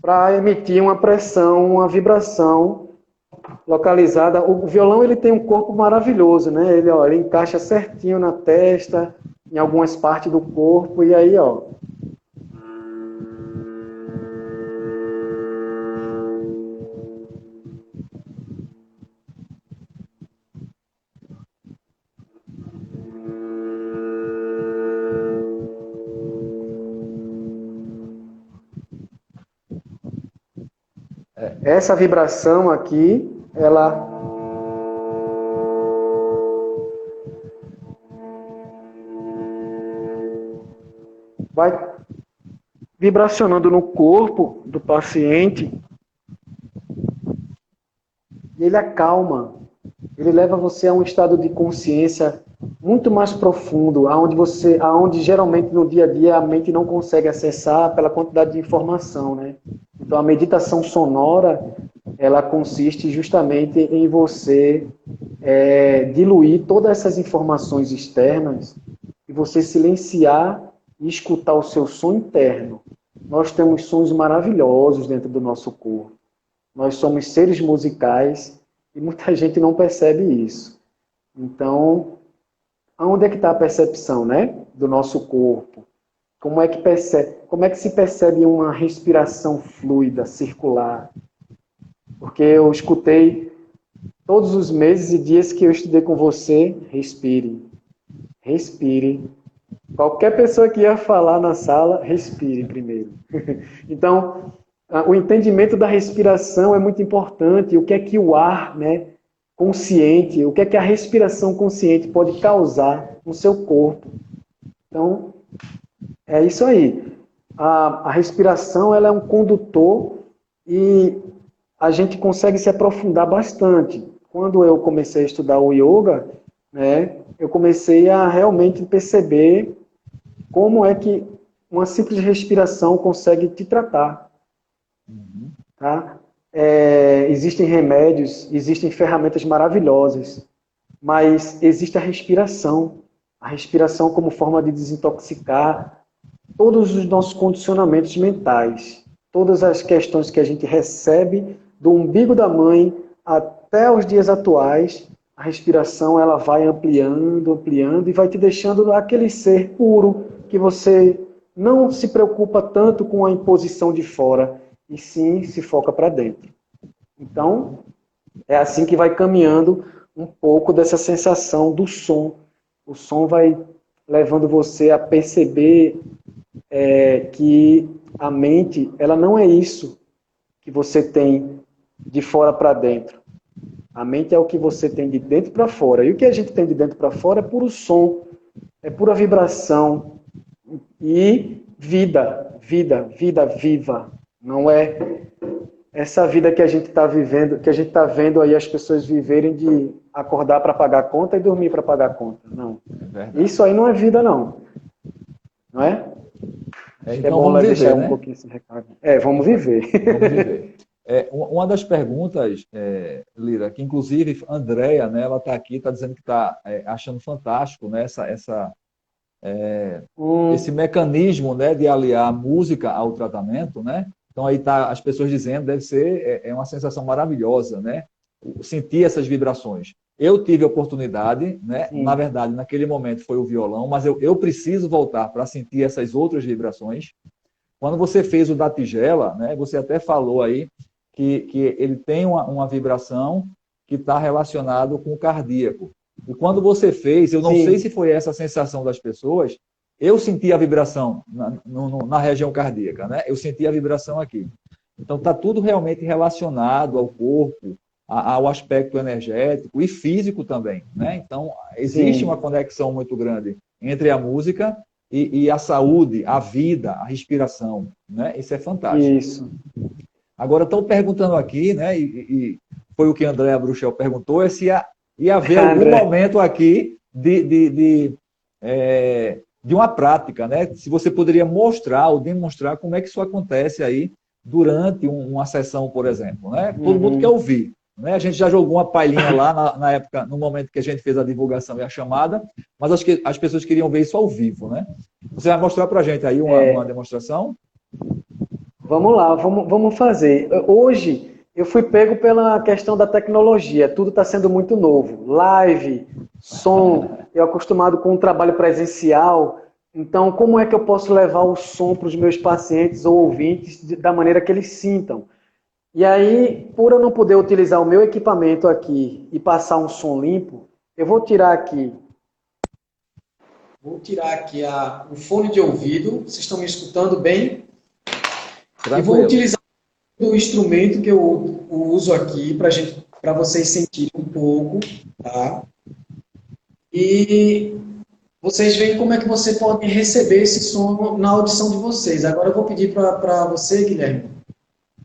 para emitir uma pressão, uma vibração localizada. O violão, ele tem um corpo maravilhoso, né? Ele encaixa certinho na testa, em algumas partes do corpo, e aí, ó. Essa vibração aqui, ela vai vibracionando no corpo do paciente e ele acalma. Ele leva você a um estado de consciência muito mais profundo, aonde geralmente no dia a dia a mente não consegue acessar pela quantidade de informação, né? Então a meditação sonora, ela consiste justamente em você diluir todas essas informações externas e você silenciar e escutar o seu som interno. Nós temos sons maravilhosos dentro do nosso corpo. Nós somos seres musicais e muita gente não percebe isso. Então, aonde é que está a percepção, né, do nosso corpo? Como é que se percebe uma respiração fluida, circular? Porque eu escutei todos os meses e dias que eu estudei com você, respire, respire. Qualquer pessoa que ia falar na sala, respire primeiro. Então, o entendimento da respiração é muito importante. O que é que o ar, né, consciente, o que é que a respiração consciente pode causar no seu corpo? Então, é isso aí. A respiração, ela é um condutor e a gente consegue se aprofundar bastante. Quando eu comecei a estudar o yoga, né, eu comecei a realmente perceber como é que uma simples respiração consegue te tratar. Tá? Existem remédios, existem ferramentas maravilhosas, mas existe a respiração como forma de desintoxicar todos os nossos condicionamentos mentais, todas as questões que a gente recebe do umbigo da mãe até os dias atuais. A respiração, ela vai ampliando, ampliando e vai te deixando aquele ser puro que você não se preocupa tanto com a imposição de fora, e sim se foca para dentro. Então, é assim que vai caminhando um pouco dessa sensação do som. O som vai levando você a perceber que a mente, ela não é isso que você tem de fora para dentro. A mente é o que você tem de dentro para fora. E o que a gente tem de dentro para fora é puro som, é pura vibração e vida, vida, vida viva. Não é essa vida que a gente está vivendo, que a gente está vendo aí as pessoas viverem de acordar para pagar conta e dormir para pagar conta. Não. Isso aí não é vida, não. Não é? Então, é bom deixar um pouquinho esse recado. Vamos viver. Vamos viver. Uma das perguntas, Lira, que inclusive Andréia, né, ela está aqui, está dizendo que está achando fantástico, né, esse mecanismo, né, de aliar a música ao tratamento, né? Então aí tá as pessoas dizendo, deve ser uma sensação maravilhosa, né? Sentir essas vibrações. Eu tive a oportunidade, né? Na verdade, naquele momento foi o violão, mas eu preciso voltar para sentir essas outras vibrações. Quando você fez o da tigela, né? Você até falou aí que ele tem uma vibração que está relacionado com o cardíaco. E quando você fez, eu não sei se foi essa a sensação das pessoas, eu senti a vibração na região cardíaca, né? Eu senti a vibração aqui. Então, está tudo realmente relacionado ao corpo, ao aspecto energético e físico também, né? Então, existe uma conexão muito grande entre a música e a saúde, a vida, a respiração, né? Isso é fantástico. Isso. Agora, estão perguntando aqui, né? E foi o que a Andréa Bruxel perguntou, se ia haver algum momento aqui de uma prática, né? Se você poderia mostrar ou demonstrar como é que isso acontece aí durante uma sessão, por exemplo, né? Todo mundo quer ouvir, né? A gente já jogou uma palhinha lá na época, no momento que a gente fez a divulgação e a chamada, mas acho que as pessoas queriam ver isso ao vivo, né? Você vai mostrar para a gente aí uma demonstração? Vamos lá, vamos fazer. Hoje eu fui pego pela questão da tecnologia, tudo está sendo muito novo. Live, som, eu acostumado com um trabalho presencial, então como é que eu posso levar o som para os meus pacientes ou ouvintes da maneira que eles sintam? E aí, por eu não poder utilizar o meu equipamento aqui e passar um som limpo, eu vou tirar aqui o fone de ouvido, vocês estão me escutando bem? Tranquilo. E vou utilizar o instrumento que eu uso aqui para vocês sentirem um pouco, tá? E vocês veem como é que você pode receber esse som na audição de vocês. Agora eu vou pedir para você, Guilherme,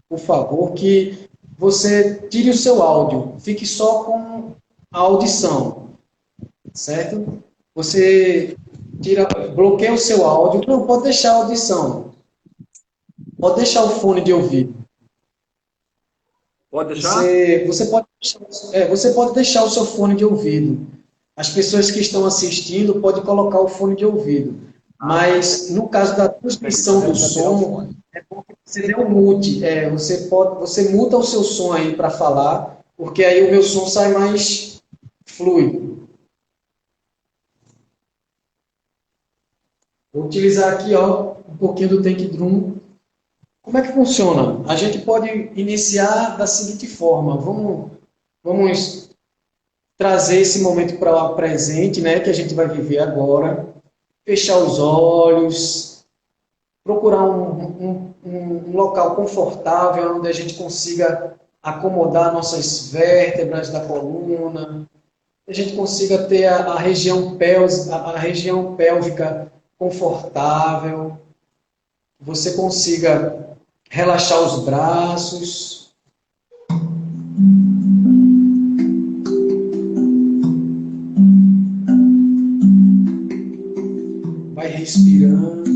por favor, que você tire o seu áudio, fique só com a audição, certo? Você bloqueia o seu áudio, não pode deixar a audição. Pode deixar o fone de ouvido. Pode deixar? Você pode deixar o seu fone de ouvido. As pessoas que estão assistindo podem colocar o fone de ouvido. Mas, no caso da transmissão do som, é bom que você dê um mute. Você muta o seu som aí para falar, porque aí o meu som sai mais fluido. Vou utilizar aqui um pouquinho do Tank Drum. Como é que funciona? A gente pode iniciar da seguinte forma. Vamos trazer esse momento para o presente, né, que a gente vai viver agora. Fechar os olhos. Procurar um local confortável, onde a gente consiga acomodar nossas vértebras da coluna. A gente consiga ter a região pélvica confortável. Você consiga relaxar os braços. Vai respirando.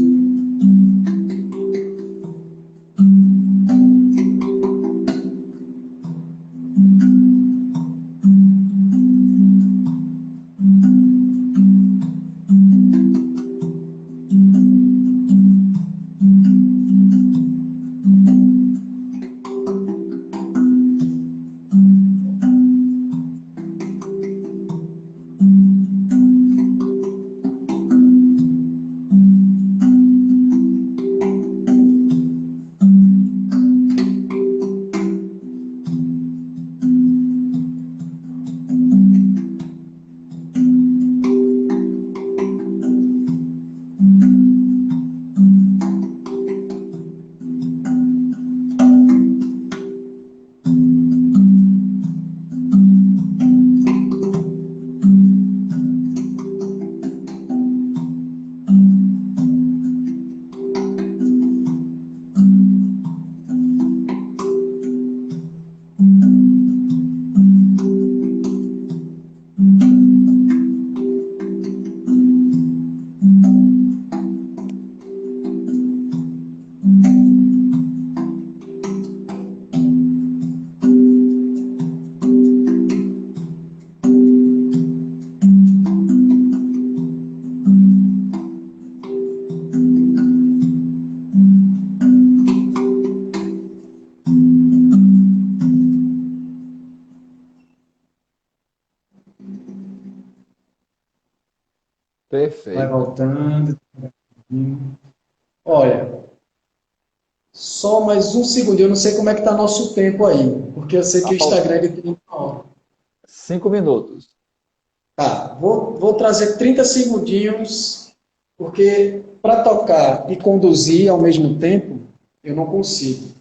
Vai Perfeito. voltando. Olha, só mais um segundo. Eu não sei como é que está nosso tempo aí, porque eu sei Tá que o faltando Instagram ele tem uma hora. 5 minutos. Tá, vou trazer 30 segundinhos, porque para tocar e conduzir ao mesmo tempo, eu não consigo.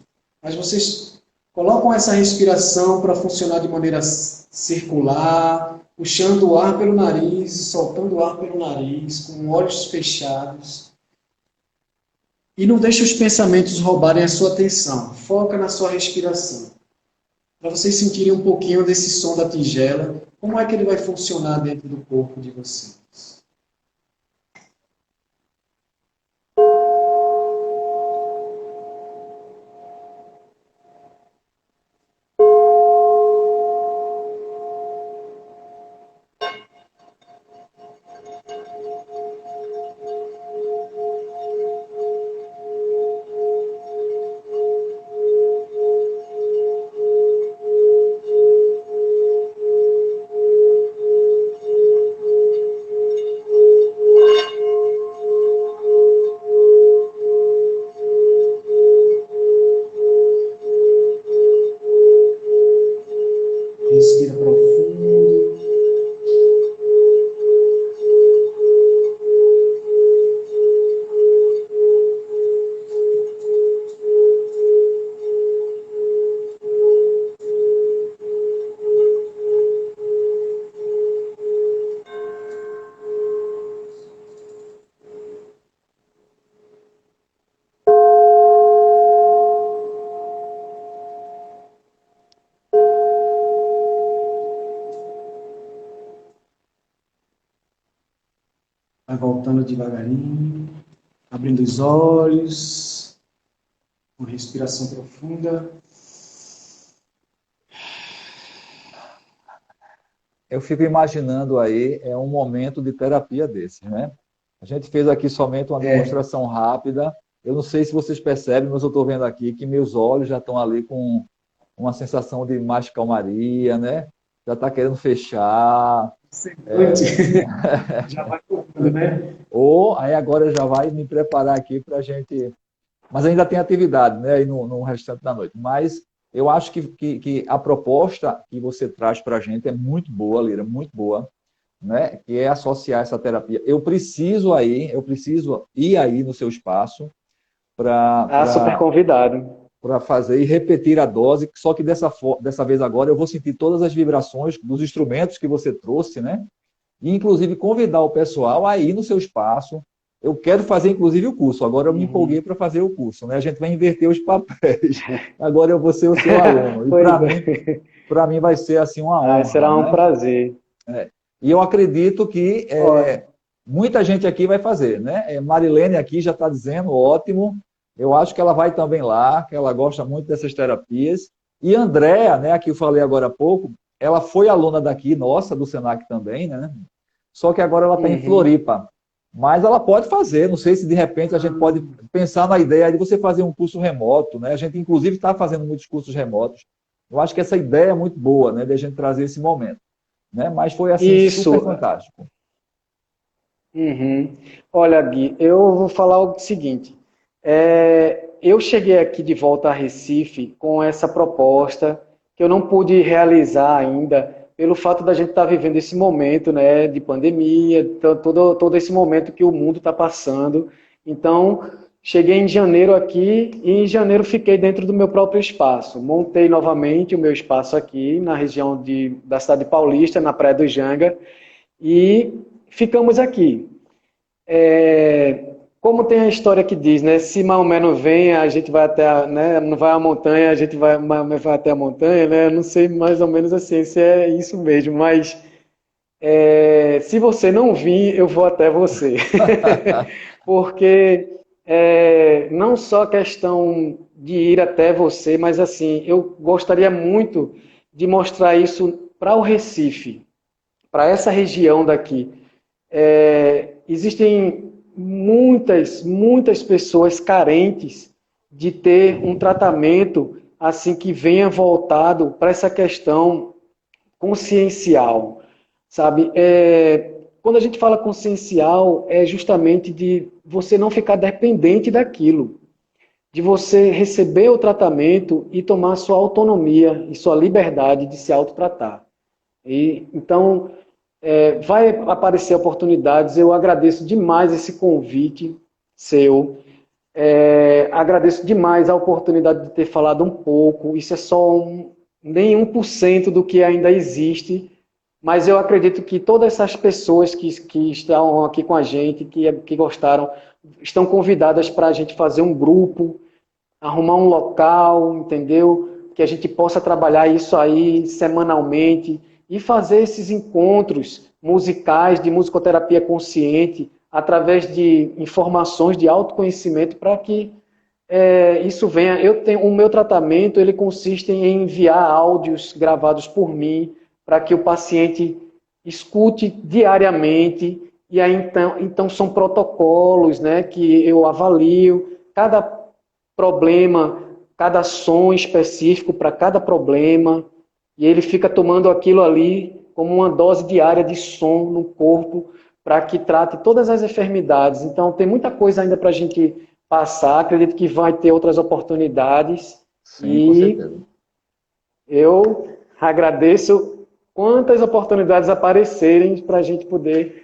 Mas vocês colocam essa respiração para funcionar de maneira circular, puxando o ar pelo nariz e soltando o ar pelo nariz, com olhos fechados. E não deixe os pensamentos roubarem a sua atenção. Foca na sua respiração. Para vocês sentirem um pouquinho desse som da tigela, como é que ele vai funcionar dentro do corpo de vocês. Respira profundo. Vai voltando devagarinho, abrindo os olhos, com respiração profunda. Eu fico imaginando aí, é um momento de terapia desse, né? A gente fez aqui somente uma É, demonstração rápida. Eu não sei se vocês percebem, mas eu estou vendo aqui que meus olhos já estão ali com uma sensação de mais calmaria, né? Já está querendo fechar. semblante já vai tocando, né? Ou aí agora já vai me preparar aqui para a gente. Mas ainda tem atividade, né? Aí no restante da noite. Mas eu acho que a proposta que você traz para a gente é muito boa, Lira, muito boa, né? Que é associar essa terapia. Eu preciso ir aí no seu espaço Ah, super para convidado. fazer e repetir a dose, só que dessa vez agora eu vou sentir todas as vibrações dos instrumentos que você trouxe, né? E inclusive convidar o pessoal a ir no seu espaço. Eu quero fazer inclusive o curso. Agora eu me Uhum. empolguei para fazer o curso, né? A gente vai inverter os papéis. Agora eu vou ser o seu aluno. E Pois é. para mim vai ser assim uma Ah, honra, será um né? prazer. E eu acredito que Olha, muita gente aqui vai fazer, né? Marilene aqui já está dizendo, ótimo. Eu acho que ela vai também lá, que ela gosta muito dessas terapias. E Andréa, né, a que eu falei agora há pouco, ela foi aluna daqui, nossa, do Senac também, né? Só que agora ela está em uhum. Floripa. Mas ela pode fazer, não sei se de repente a gente pode pensar na ideia de você fazer um curso remoto, né? A gente, inclusive, está fazendo muitos cursos remotos. Eu acho que essa ideia é muito boa, né, de a gente trazer esse momento, né? Mas foi, assim, super Isso. fantástico. Uhum. Olha, Gui, eu vou falar o seguinte. Eu cheguei aqui de volta a Recife com essa proposta que eu não pude realizar ainda pelo fato da gente estar vivendo esse momento, né, de pandemia, todo esse momento que o mundo está passando. Então, cheguei em janeiro aqui e em janeiro fiquei dentro do meu próprio espaço. Montei novamente o meu espaço aqui na região da cidade paulista, na Praia do Janga, e ficamos aqui. Como tem a história que diz, né? Se Maomé não vem, a gente vai até né? Não vai à montanha, a gente Maomé vai até a montanha, né? Eu não sei mais ou menos assim se é isso mesmo, mas se você não vir, eu vou até você. Porque não só questão de ir até você, mas assim, eu gostaria muito de mostrar isso para o Recife, para essa região daqui. Existem muitas pessoas carentes de ter um tratamento assim que venha voltado para essa questão consciencial, sabe? quando a gente fala consciencial, é justamente de você não ficar dependente daquilo, de você receber o tratamento e tomar sua autonomia e sua liberdade de se autotratar. Então, vai aparecer oportunidades. Eu agradeço demais esse convite seu. Agradeço demais a oportunidade de ter falado um pouco. Isso é só nem 1% do que ainda existe, mas eu acredito que todas essas pessoas que estão aqui com a gente, que gostaram, estão convidadas para a gente fazer um grupo, arrumar um local, entendeu? Que a gente possa trabalhar isso aí semanalmente e fazer esses encontros musicais de musicoterapia consciente através de informações de autoconhecimento para que isso venha. O meu tratamento ele consiste em enviar áudios gravados por mim para que o paciente escute diariamente, e aí então são protocolos, né, que eu avalio cada problema, cada som específico para cada problema, e ele fica tomando aquilo ali como uma dose diária de som no corpo para que trate todas as enfermidades. Então tem muita coisa ainda para a gente passar, acredito que vai ter outras oportunidades. Sim, com certeza. Eu agradeço quantas oportunidades aparecerem para a gente poder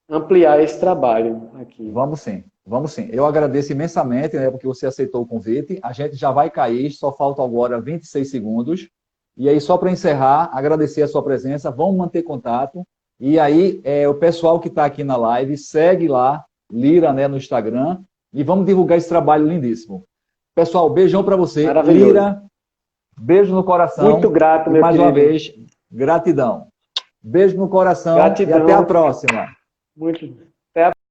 ampliar esse trabalho aqui. Vamos sim, vamos sim. Eu agradeço imensamente, né, porque você aceitou o convite. A gente já vai cair, só faltam agora 26 segundos. E aí, só para encerrar, agradecer a sua presença, vamos manter contato. E aí, o pessoal que está aqui na live, segue lá, Lira, né, no Instagram, e vamos divulgar esse trabalho lindíssimo. Pessoal, beijão para você. Maravilhoso. Lira, beijo no coração. Muito grato, meu mais querido. uma vez, gratidão. Beijo no coração. Gratidão. E até a próxima. Muito